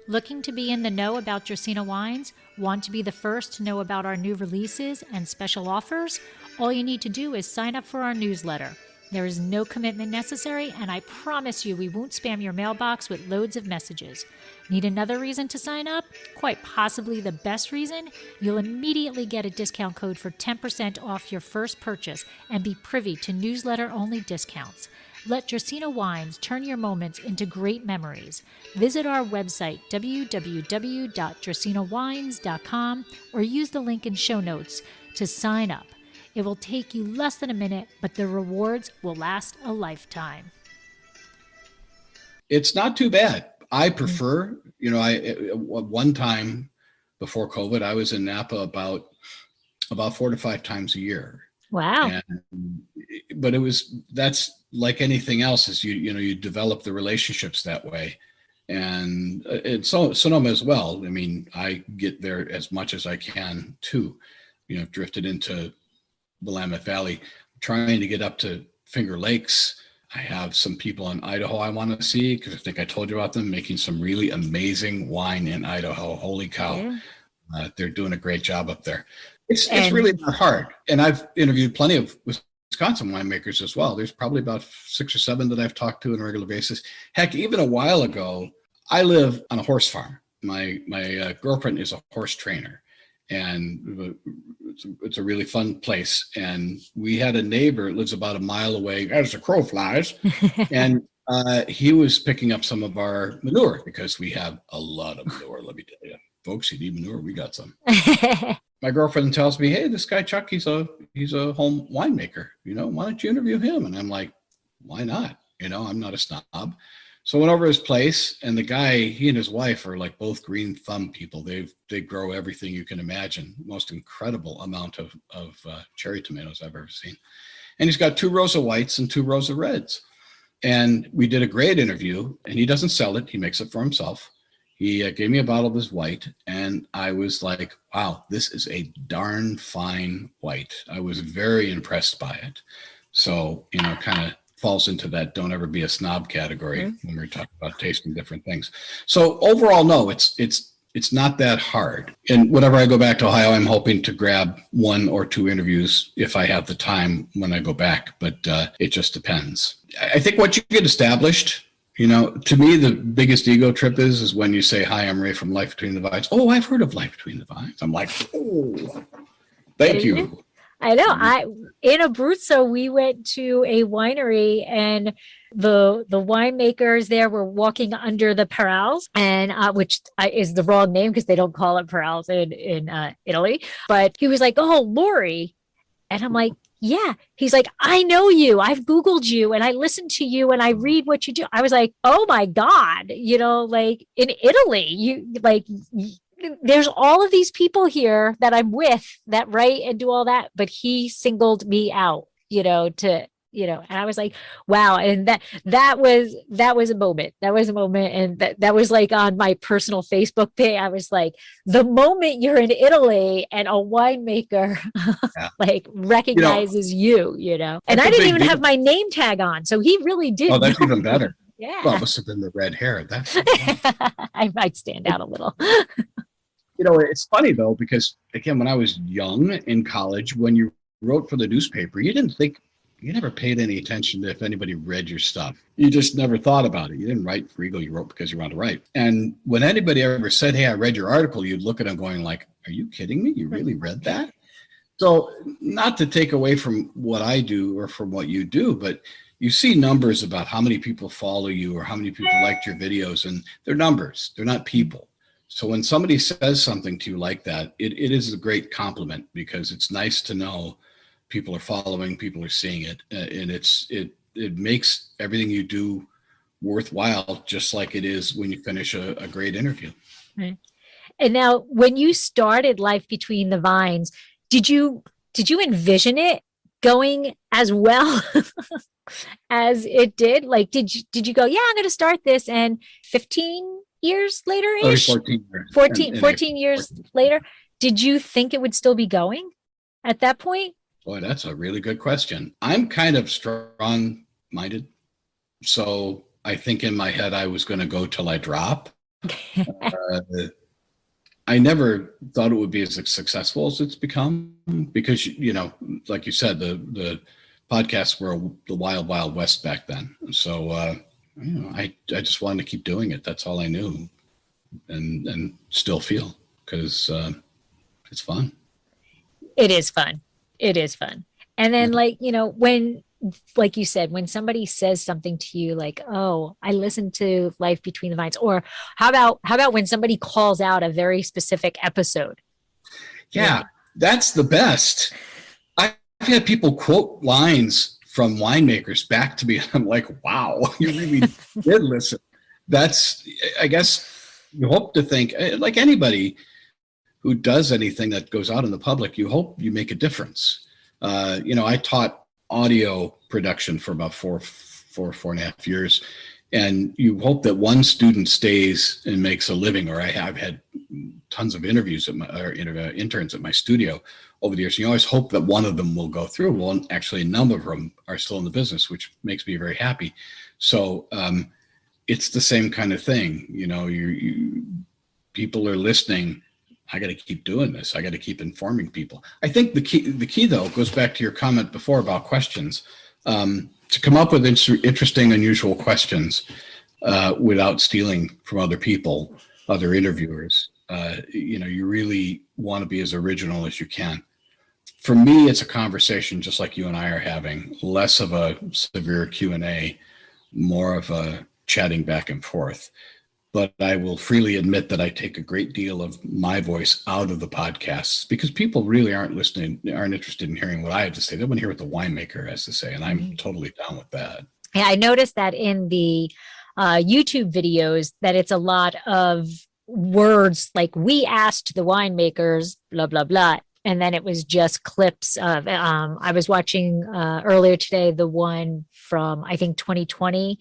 Looking to be in the know about Dracaena wines? Want to be the first to know about our new releases and special offers? All you need to do is sign up for our newsletter. There is no commitment necessary, and I promise you we won't spam your mailbox with loads of messages. Need another reason to sign up? Quite possibly the best reason? You'll immediately get a discount code for 10% off your first purchase and be privy to newsletter-only discounts. Let Dracaena Wines turn your moments into great memories. Visit our website, www.dracaenawines.com, or use the link in show notes to sign up. It will take you less than a minute, but the rewards will last a lifetime. It's not too bad. I prefer, one time before COVID, I was in Napa about 4 to 5 times a year. Wow. But that's like anything else, is you develop the relationships that way. And Sonoma as well. I mean, I get there as much as I can too, drifted into Willamette Valley, trying to get up to Finger Lakes. I have some people in Idaho I want to see, because I think I told you about them, making some really amazing wine in Idaho. Holy cow. Yeah. They're doing a great job up there. It's really not hard. And I've interviewed plenty of Wisconsin winemakers as well. There's probably about 6 or 7 that I've talked to on a regular basis. Heck, even a while ago, I live on a horse farm. My girlfriend is a horse trainer, and it's a really fun place. And we had a neighbor that lives about a mile away, as the crow flies, and he was picking up some of our manure, because we have a lot of manure, let me tell you. Folks, you need manure, we got some. My girlfriend tells me, hey, this guy Chuck, he's a home winemaker. Why don't you interview him? And I'm like, why not? I'm not a snob. So I went over his place, and the guy, he and his wife are like both green thumb people. They grow everything you can imagine. Most incredible amount of cherry tomatoes I've ever seen. And he's got 2 rows of whites and 2 rows of reds. And we did a great interview, and he doesn't sell it. He makes it for himself. He gave me a bottle of his white, and I was like, wow, this is a darn fine white. I was very impressed by it. So, kind of falls into that don't ever be a snob category when we're talking about tasting different things. So overall, no, it's not that hard. And whenever I go back to Ohio, I'm hoping to grab 1 or 2 interviews if I have the time when I go back, but it just depends. I think once you get established, to me, the biggest ego trip is when you say, hi, I'm Ray from Life Between the Vines. Oh, I've heard of Life Between the Vines. I'm like, oh, thank you. I know. In Abruzzo, we went to a winery, and the winemakers there were walking under the Perals, and which is the wrong name because they don't call it Perals in Italy. But he was like, oh, Lori. And I'm like, yeah. He's like, I know you. I've Googled you, and I listen to you, and I read what you do. I was like, oh my God, like in Italy, there's all of these people here that I'm with that write and do all that, but he singled me out, and I was like, wow. And that was a moment. That was a moment. And that was like on my personal Facebook page. I was like, the moment you're in Italy and a winemaker recognizes you, and I didn't even have my name tag on. So he really did. Oh, that's even better. Yeah. Well, it must have been the red hair. That's I might stand out a little. It's funny though, because again, when I was young in college, when you wrote for the newspaper, you never paid any attention to if anybody read your stuff. You just never thought about it. You didn't write for Eagle, you wrote because you wanted to write. And when anybody ever said, hey, I read your article, you'd look at them going like, are you kidding me? You really read that? So not to take away from what I do or from what you do, but you see numbers about how many people follow you or how many people liked your videos, and they're numbers, they're not people. So when somebody says something to you like that, it is a great compliment, because it's nice to know people are following, people are seeing it, and it makes everything you do worthwhile, just like it is when you finish a great interview. Right. And now, when you started Life Between the Vines, did you envision it going as well as it did? Like, did you go, yeah, I'm going to start this, and 15 years later ish, 14 years, 14 years later, did you think it would still be going at that point? Boy, that's a really good question. I'm kind of strong-minded, so I think in my head I was going to go till I drop. I never thought it would be as successful as it's become, because, like you said, the podcasts were the wild, wild west back then. So, I just wanted to keep doing it. That's all I knew, and still feel, because it's fun. It is fun. It is fun. And then, when, like you said, when somebody says something to you like, oh, I listened to Life Between the Vines, or how about when somebody calls out a very specific episode? Yeah, that's the best. I've had people quote lines from winemakers back to me. I'm like, wow, you really did listen. That's, I guess, you hope to think, like anybody who does anything that goes out in the public, you hope you make a difference. I taught audio production for about four and a half years, and you hope that one student stays and makes a living. Or I've had tons of interviews interns at my studio over the years. You always hope that one of them will go through. Well, actually, a number of them are still in the business, which makes me very happy. So it's the same kind of thing. People are listening. I got to keep doing this. I got to keep informing people. I think the key though goes back to your comment before about questions. To come up with interesting, unusual questions without stealing from other people, other interviewers. You really want to be as original as you can. For me, it's a conversation just like you and I are having, less of a severe Q&A, more of a chatting back and forth. But I will freely admit that I take a great deal of my voice out of the podcasts, because people really aren't interested in hearing what I have to say. They want to hear what the winemaker has to say, and I'm totally down with that. Yeah, I noticed that in the YouTube videos that it's a lot of words like, we asked the winemakers, blah, blah, blah. And then it was just clips of, I was watching earlier today, the one from, I think, 2020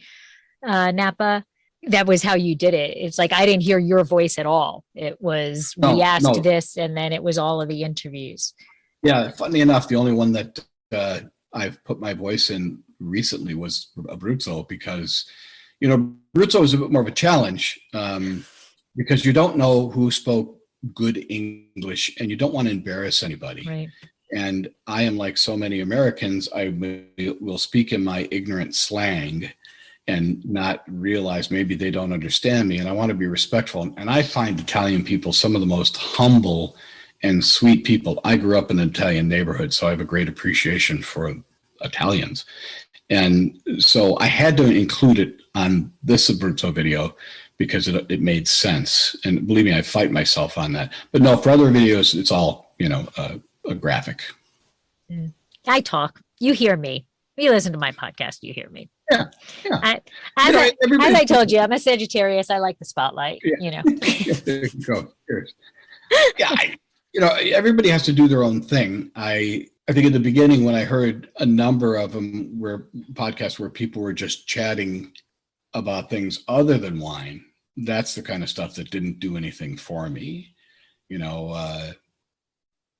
Napa. That was how you did it. It's like, I didn't hear your voice at all. It was, we asked this, and then it was all of the interviews. Yeah, funny enough, the only one that I've put my voice in recently was Abruzzo, because, Abruzzo is a bit more of a challenge, because you don't know who spoke good English, and you don't want to embarrass anybody. Right. And I am like so many Americans, I will speak in my ignorant slang and not realize maybe they don't understand me. And I want to be respectful. And I find Italian people some of the most humble and sweet people. I grew up in an Italian neighborhood, so I have a great appreciation for Italians. And so I had to include it on this Abruzzo video because it made sense. And believe me, I fight myself on that. But no, for other videos, it's all, a graphic. I talk. You hear me. You listen to my podcast, you hear me. Yeah. As I told you, I'm a Sagittarius. I like the spotlight. Yeah. There you go. Cheers. Yeah, everybody has to do their own thing. I think at the beginning, when I heard a number of them where podcasts where people were just chatting about things other than wine, that's the kind of stuff that didn't do anything for me.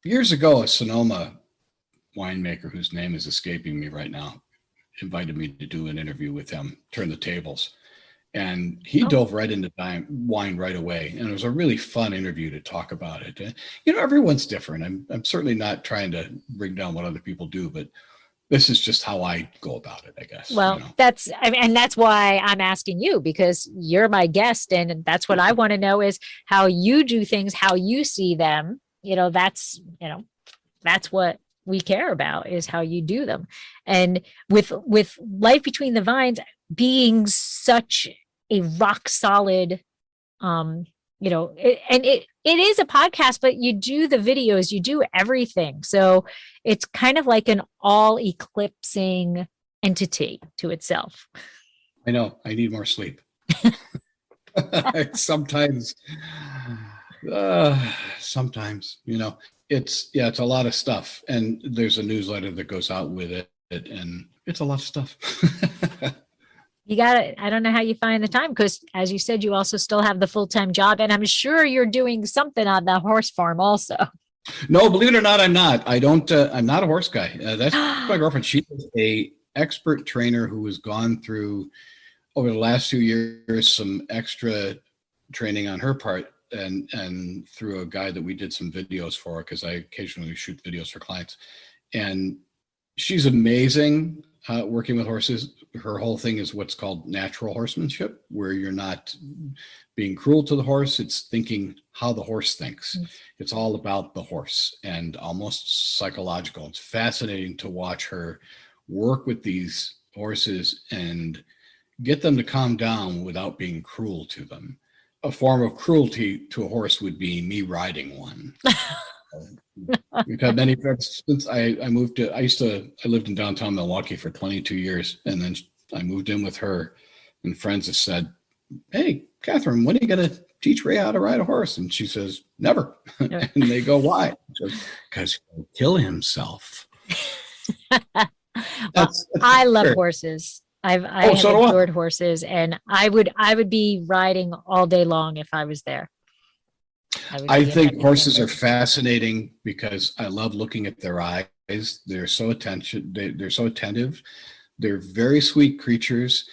Years ago, a Sonoma winemaker whose name is escaping me right now invited me to do an interview with him, turn the tables. And he dove right into wine right away. And it was a really fun interview to talk about it. Everyone's different. I'm certainly not trying to bring down what other people do, but this is just how I go about it, I guess. Well, that's why I'm asking you, because you're my guest. And that's what I want to know is how you do things, how you see them. That's what we care about is how you do them. And with Life Between the Vines being such a rock solid, it is a podcast, but you do the videos, you do everything. So it's kind of like an all eclipsing entity to itself. I know. I need more sleep. Sometimes, it's a lot of stuff. And there's a newsletter that goes out with it. And it's a lot of stuff. I don't know how you find the time, because as you said, you also still have the full-time job, and I'm sure you're doing something on the horse farm also. No, believe it or not, I'm not. I'm not a horse guy. That's my girlfriend. She is a expert trainer who has gone through over the last few years some extra training on her part, and through a guy that we did some videos for, because I occasionally shoot videos for clients. And she's amazing working with horses. Her whole thing is what's called natural horsemanship, where you're not being cruel to the horse. It's thinking how the horse thinks. It's all about the horse and almost psychological. It's fascinating to watch her work with these horses and get them to calm down without being cruel to them. A form of cruelty to a horse would be me riding one. We've had many friends since I lived in downtown Milwaukee for 22 years. And then I moved in with her, and friends have said, "Hey, Catherine, when are you going to teach Ray how to ride a horse?" And she says, "Never." And they go, "Why?" "Because he'll kill himself." I love horses. I have adored horses, and I would be riding all day long if I was there. I think horses are fascinating because I love looking at their eyes. They're so attentive. They're very sweet creatures,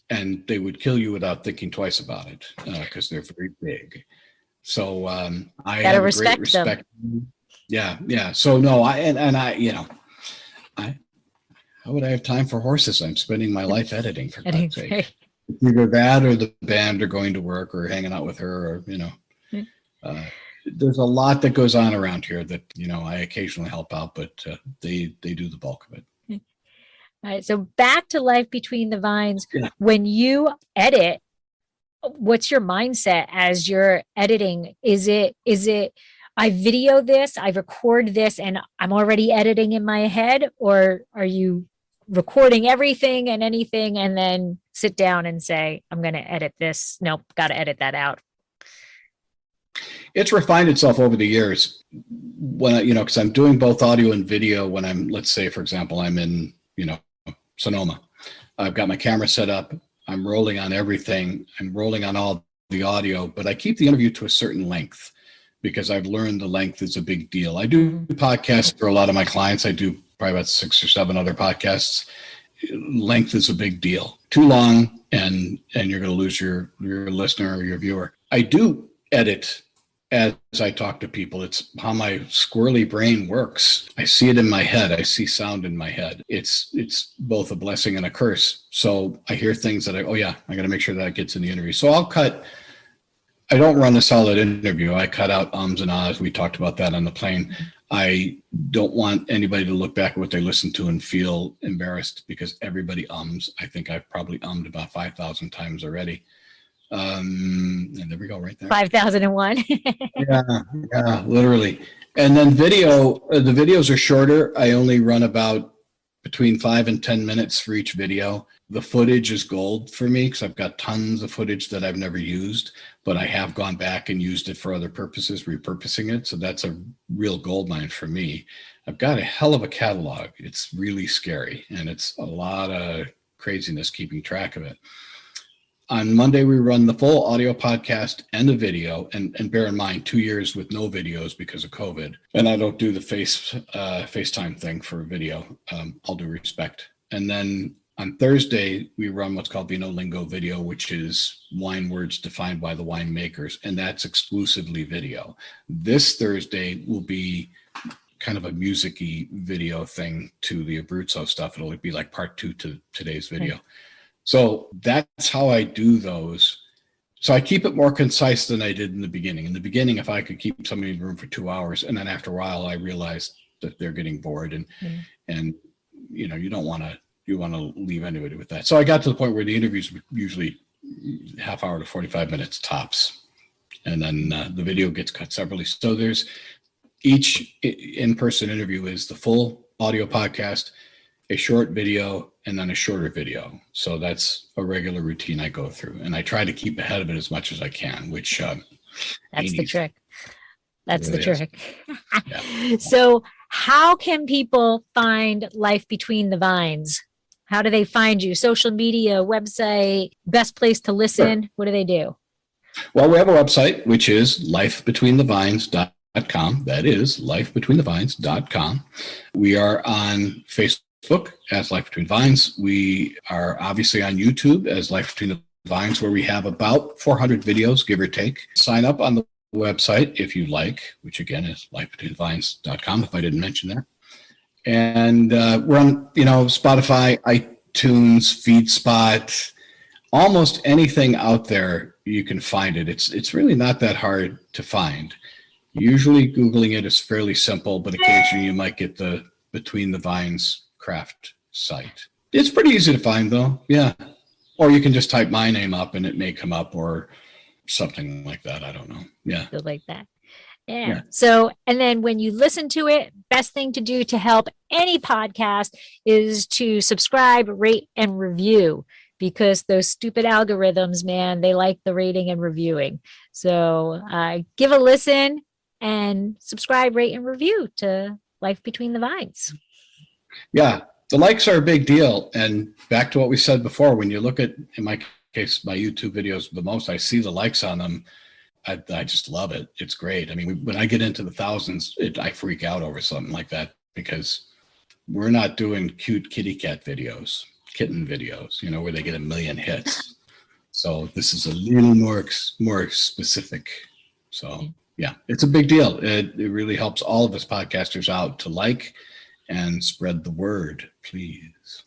and they would kill you without thinking twice about it because they're very big. So I have a great respect. Yeah. So no, how would I have time for horses? I'm spending my life editing, for God's sake. Either that or the band are going to work or hanging out with her, or there's a lot that goes on around here that I occasionally help out, but they do the bulk of it. All right, so back to Life Between the Vines. Yeah. When you edit, what's your mindset as you're editing? Is it I video this, I record this, and I'm already editing in my head, or are you recording everything and anything and then sit down and say, I'm going to edit this? Nope, got to edit that out. It's refined itself over the years when because I'm doing both audio and video. When I'm, let's say, for example, I'm in, Sonoma, I've got my camera set up. I'm rolling on everything. I'm rolling on all the audio, but I keep the interview to a certain length because I've learned the length is a big deal. I do podcasts for a lot of my clients. I do probably about 6 or 7 other podcasts. Length is a big deal. Too long, and you're going to lose your listener or your viewer. I do edit as I talk to people. It's how my squirrely brain works. I see it in my head. I see sound in my head. It's both a blessing and a curse. So I hear things that I got to make sure that gets in the interview. So I don't run a solid interview. I cut out ums and ahs. We talked about that on the plane. I don't want anybody to look back at what they listened to and feel embarrassed because everybody ums. I think I've probably ummed about 5,000 times already. And there we go, right there. 5,001. yeah, literally. And then video, the videos are shorter. I only run about between 5 and 10 minutes for each video. The footage is gold for me because I've got tons of footage that I've never used, but I have gone back and used it for other purposes, repurposing it. So that's a real gold mine for me. I've got a hell of a catalog. It's really scary, and it's a lot of craziness keeping track of it. On Monday, we run the full audio podcast and the video, and bear in mind, 2 years with no videos because of COVID. And I don't do the FaceTime thing for video, all due respect. And then on Thursday, we run what's called Vino Lingo Video, which is wine words defined by the winemakers, and that's exclusively video. This Thursday will be kind of a music-y video thing to the Abruzzo stuff. It'll be like part 2 to today's video. Okay. So that's how I do those. So I keep it more concise than I did in the beginning. In the beginning, if I could keep somebody in the room for 2 hours, and then after a while, I realized that they're getting bored, and Mm. and you want to leave anybody with that. So I got to the point where the interviews were usually half hour to 45 minutes tops, and then the video gets cut separately. So there's each in-person interview is the full audio podcast, a short video, and then a shorter video. So that's a regular routine I go through, and I try to keep ahead of it as much as I can, which That's the trick. That's the It really trick. Yeah. So how can people find Life Between the Vines? How do they find you? Social media, website, best place to listen? Sure. What do they do? Well, we have a website, which is lifebetweenthevines.com. That is lifebetweenthevines.com. We are on Facebook as Life Between Vines. We are obviously on YouTube as Life Between the Vines, where we have about 400 videos, give or take. Sign up on the website if you like, which again is lifebetweenthevines.com, if I didn't mention that. And we're on, Spotify, iTunes, FeedSpot, almost anything out there you can find it. It's really not that hard to find. Usually Googling it is fairly simple, but occasionally you might get the Between the Vines craft site. It's pretty easy to find though. Yeah. Or you can just type my name up and it may come up, or something like that. I don't know. Yeah. Like that. Yeah. So, and then when you listen to it, best thing to do to help any podcast is to subscribe, rate, and review, because those stupid algorithms, man, they like the rating and reviewing. So give a listen and subscribe, rate, and review to Life Between the Vines. Yeah. The likes are a big deal. And back to what we said before, when you look at, in my case, my YouTube videos, the most I see the likes on them, I just love it. It's great. I mean, when I get into the thousands, I freak out over something like that, because we're not doing cute kitty cat videos, kitten videos, where they get 1 million hits. So this is a little more specific. So yeah, it's a big deal. It really helps all of us podcasters out to like and spread the word, please.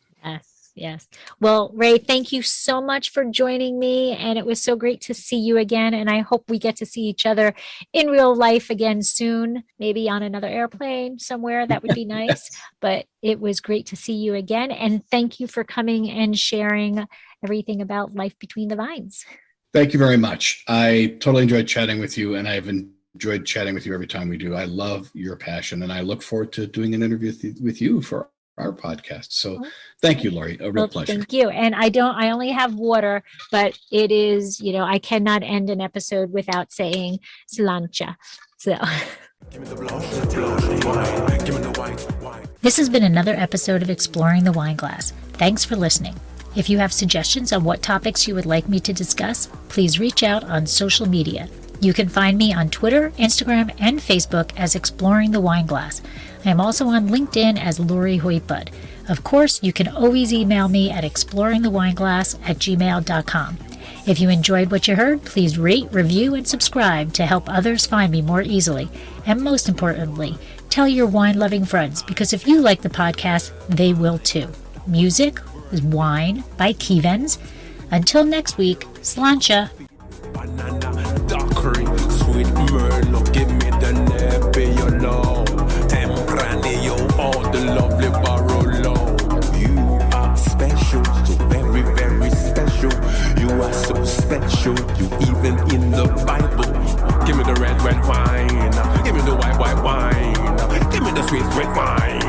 Yes. Well, Ray, thank you so much for joining me. And it was so great to see you again. And I hope we get to see each other in real life again soon, maybe on another airplane somewhere. That would be nice. But it was great to see you again. And thank you for coming and sharing everything about Life Between the Vines. Thank you very much. I totally enjoyed chatting with you, and I've enjoyed chatting with you every time we do. I love your passion, and I look forward to doing an interview with you for our podcast. So thank you, Lori. A real pleasure. Thank you. And I only have water, but it is, I cannot end an episode without saying slancha. So this has been another episode of Exploring the Wine Glass. Thanks for listening. If you have suggestions on what topics you would like me to discuss, please reach out on social media. You can find me on Twitter, Instagram, and Facebook as Exploring the Wine Glass. I am also on LinkedIn as Lori Hoytbud. Of course, you can always email me at exploringthewineglass@gmail.com. If you enjoyed what you heard, please rate, review, and subscribe to help others find me more easily. And most importantly, tell your wine-loving friends, because if you like the podcast, they will too. Music is Wine by Kevens. Until next week, slancha. Banana, daiquiri, sweet Merlot, give me the Nebbiolo, Tempranillo, all the lovely Barolo. You are special, so very, very special. You are so special, you even in the Bible. Give me the red wine, give me the white wine, give me the sweet red wine.